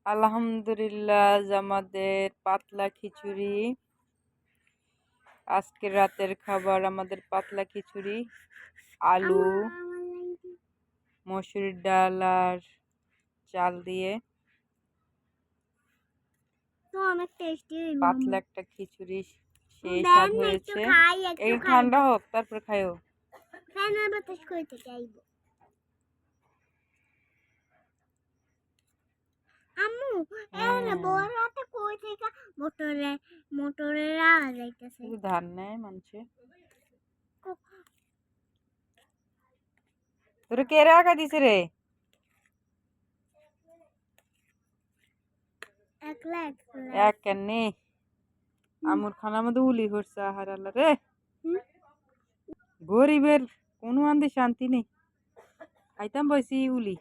আলহামদুলিল্লাহ, আমাদের পাতলা খিচুড়ি। আজকের রাতের খাবার আমাদের পাতলা খিচুড়ি, আলু, মসুরির ডাল আর চাল দিয়ে অনেক টেস্টি। পাতলা একটা খিচুড়ি সেই স্বাদ হয়েছে। এই ঠান্ডা হোক তারপর খাইও। ফ্যানের বাতাস কই থেকে আইব? আম্মু এনে বড় রাতে কই থেকে মোটরের আওয়াজ আইতাছে। ধান নেয় মানুষে। তোরে কে রাখা দিছে রে? এক কেনে আমুর খানার মধ্যে উলি হচ্ছে। আহার আল্লাহ রে, গরিবের কোনো আন্দি শান্তি নেই। আইতাম বসি উলি।